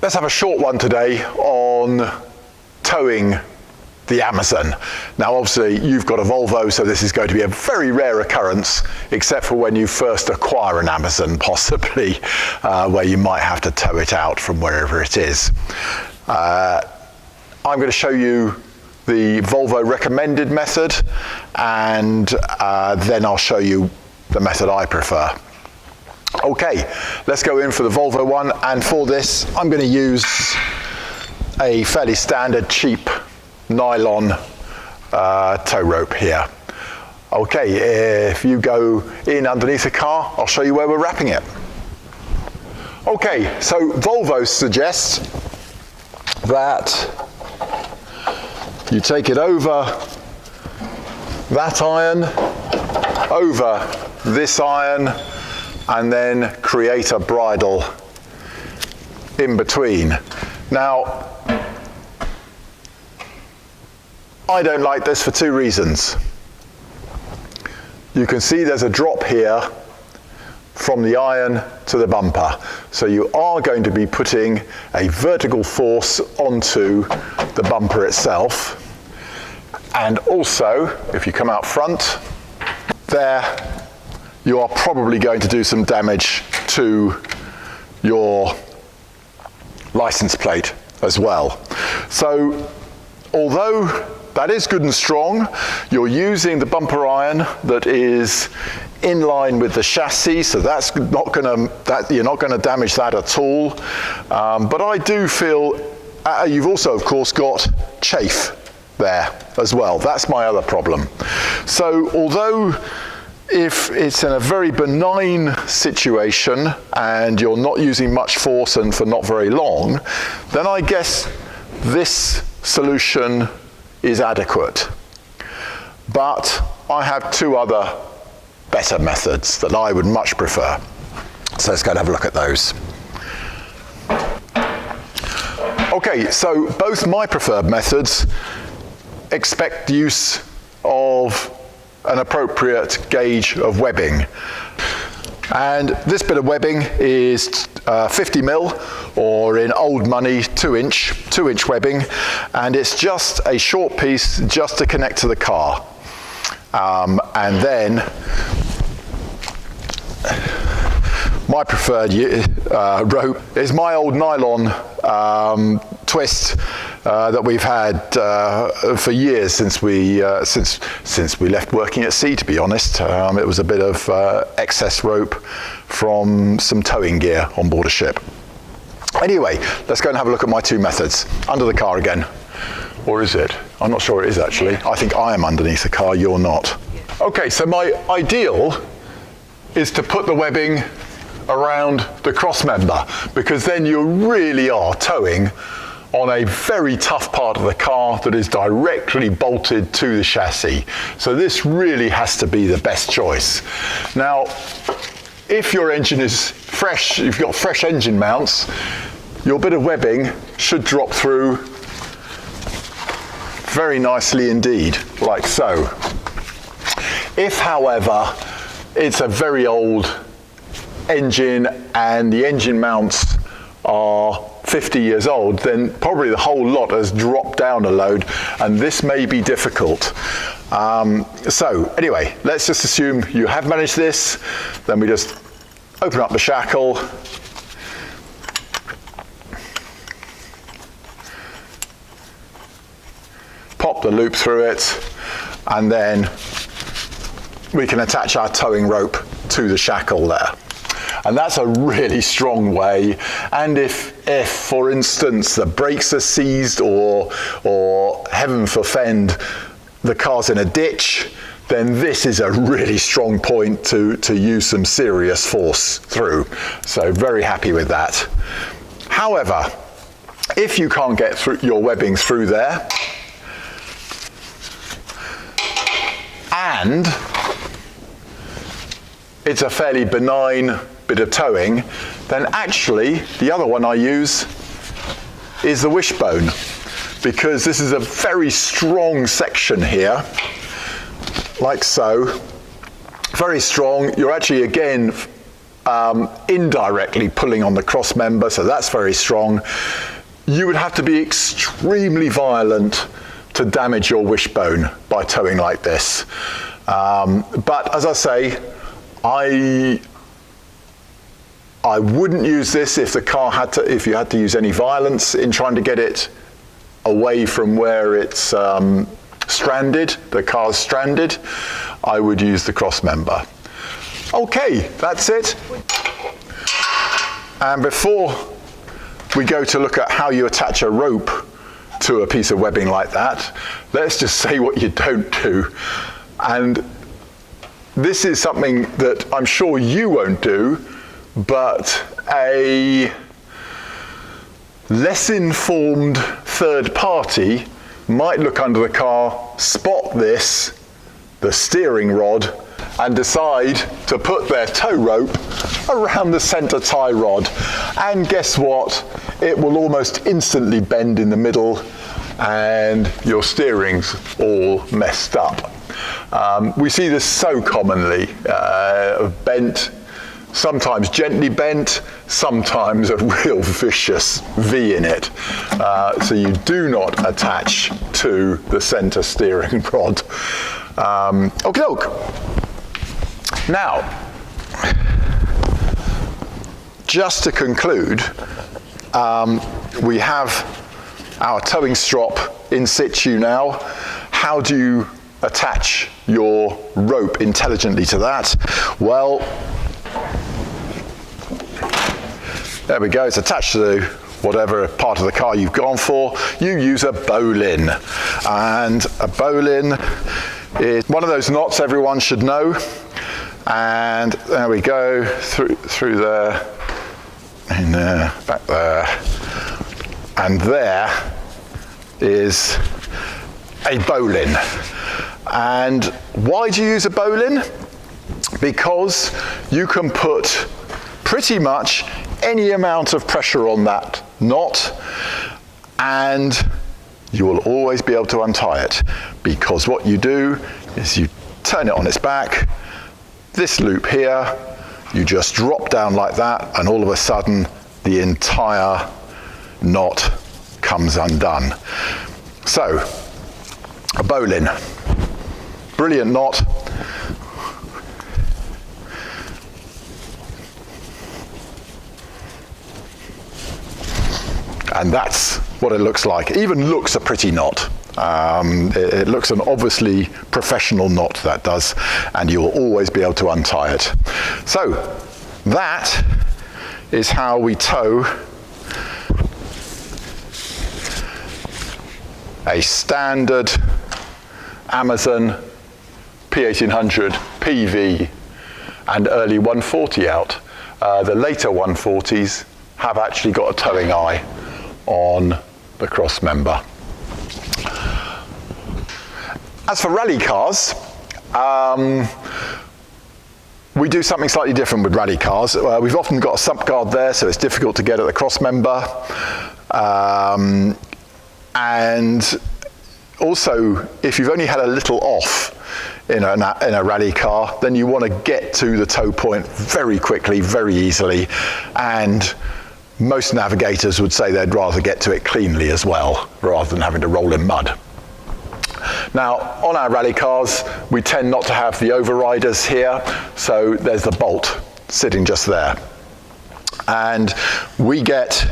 Let's have a short one today on towing the Amazon. Now obviously you've got a Volvo, so this is going to be a very rare occurrence, except for when you first acquire an Amazon, possibly, where you might have to tow it out from wherever it is. I'm going to show you the Volvo recommended method, and then I'll show you the method I prefer. Okay, let's go in for the Volvo one, and for this I'm going to use a fairly standard cheap nylon tow rope here. Okay, if you go in underneath the car, I'll show you where we're wrapping it. Okay, so Volvo suggests that you take it over that iron, over this iron, and then create a bridle in between. Now, I don't like this for two reasons. You can see there's a drop here from the iron to the bumper. So you are going to be putting a vertical force onto the bumper itself. And also, if you come out front, there, you are probably going to do some damage to your license plate as well. So, although that is good and strong, you're using the bumper iron that is in line with the chassis, so that's not going to, you're not going to damage that at all. But I do feel you've also, of course, got chafe there as well. That's my other problem. So, although if it's in a very benign situation and you're not using much force and for not very long, then I guess this solution is adequate. But I have two other better methods that I would much prefer. So let's go and have a look at those. Okay, so both my preferred methods expect use of an appropriate gauge of webbing. And this bit of webbing is 50mm, or in old money 2-inch webbing, and it's just a short piece just to connect to the car. And then my preferred rope is my old nylon twist that we've had for years since we left working at sea, to be honest. It was a bit of excess rope from some towing gear on board a ship. Anyway, let's go and have a look at my two methods. Under the car again. Or is it? I'm not sure it is actually. I think I am underneath the car, you're not. Okay, so my ideal is to put the webbing around the cross member, because then you really are towing on a very tough part of the car that is directly bolted to the chassis. So this really has to be the best choice. Now, if your engine is fresh, you've got fresh engine mounts, your bit of webbing should drop through very nicely indeed, like so. If, however, it's a very old engine and the engine mounts are 50 years old, then probably the whole lot has dropped down a load, and this may be difficult. So anyway, let's just assume you have managed this. Then we just open up the shackle, pop the loop through it, and then we can attach our towing rope to the shackle there. And that's a really strong way. And if for instance, the brakes are seized or heaven forfend, the car's in a ditch, then this is a really strong point to use some serious force through. So very happy with that. However, if you can't get through your webbing through there, and it's a fairly benign bit of towing, then actually the other one I use is the wishbone, because this is a very strong section here, like so, very strong. You're actually again indirectly pulling on the cross member, so that's very strong. You would have to be extremely violent to damage your wishbone by towing like this. But as I say, I wouldn't use this if the car if you had to use any violence in trying to get it away from where it's stranded, the car's stranded. I would use the cross member. Okay, that's it. And before we go to look at how you attach a rope to a piece of webbing like that, let's just say what you don't do. And this is something that I'm sure you won't do, but a less informed third party might look under the car, spot this, the steering rod, and decide to put their tow rope around the center tie rod. And guess what? It will almost instantly bend in the middle and your steering's all messed up. We see this so commonly, bent, sometimes gently bent, sometimes a real vicious V in it. So you do not attach to the center steering rod. Okay. Now, just to conclude, we have our towing strop in situ now. How do you attach your rope intelligently to that? Well, there we go, it's attached to whatever part of the car you've gone for. You use a bowline, and a bowline is one of those knots everyone should know. And there we go, through there, in there, back there, and there is a bowline. And why do you use a bowline? Because you can put pretty much any amount of pressure on that knot, and you will always be able to untie it, because what you do is you turn it on its back, this loop here, you just drop down like that, and all of a sudden the entire knot comes undone. So, a bowline, brilliant knot. And that's what it looks like. It even looks a pretty knot. It looks an obviously professional knot, that does, and you'll always be able to untie it. So that is how we tow a standard Amazon P1800 PV and early 140 out. The later 140s have actually got a towing eye on the cross member. As for rally cars, we do something slightly different with rally cars. We've often got a sump guard there, so it's difficult to get at the cross member. And also, if you've only had a little off in a rally car, then you want to get to the tow point very quickly, very easily. And most navigators would say they'd rather get to it cleanly as well, rather than having to roll in mud. Now, on our rally cars, we tend not to have the overriders here, so there's the bolt sitting just there. And we get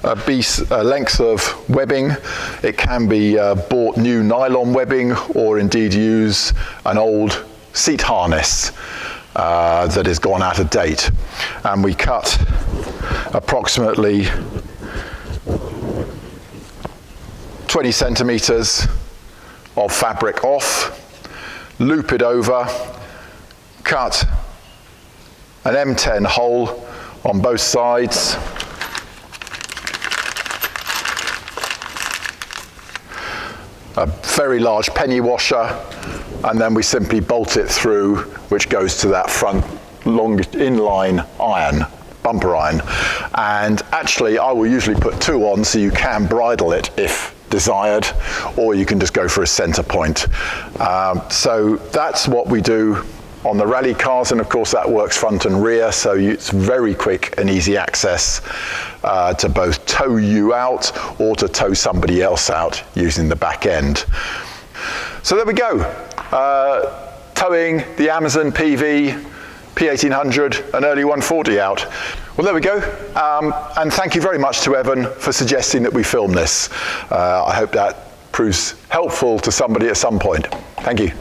a length of webbing. It can be bought new nylon webbing, or indeed use an old seat harness that has gone out of date. And we cut approximately 20 centimeters of fabric off, loop it over, cut an M10 hole on both sides, a very large penny washer, and then we simply bolt it through, which goes to that front long inline iron, bumper iron. And actually I will usually put two on, so you can bridle it if desired, or you can just go for a center point. So that's what we do on the rally cars, and of course that works front and rear, so it's very quick and easy access to both tow you out or to tow somebody else out using the back end. So there we go, towing the Amazon PV P1800 and early 140 out. Well, there we go, and thank you very much to Evan for suggesting that we film this. I hope that proves helpful to somebody at some point. Thank you.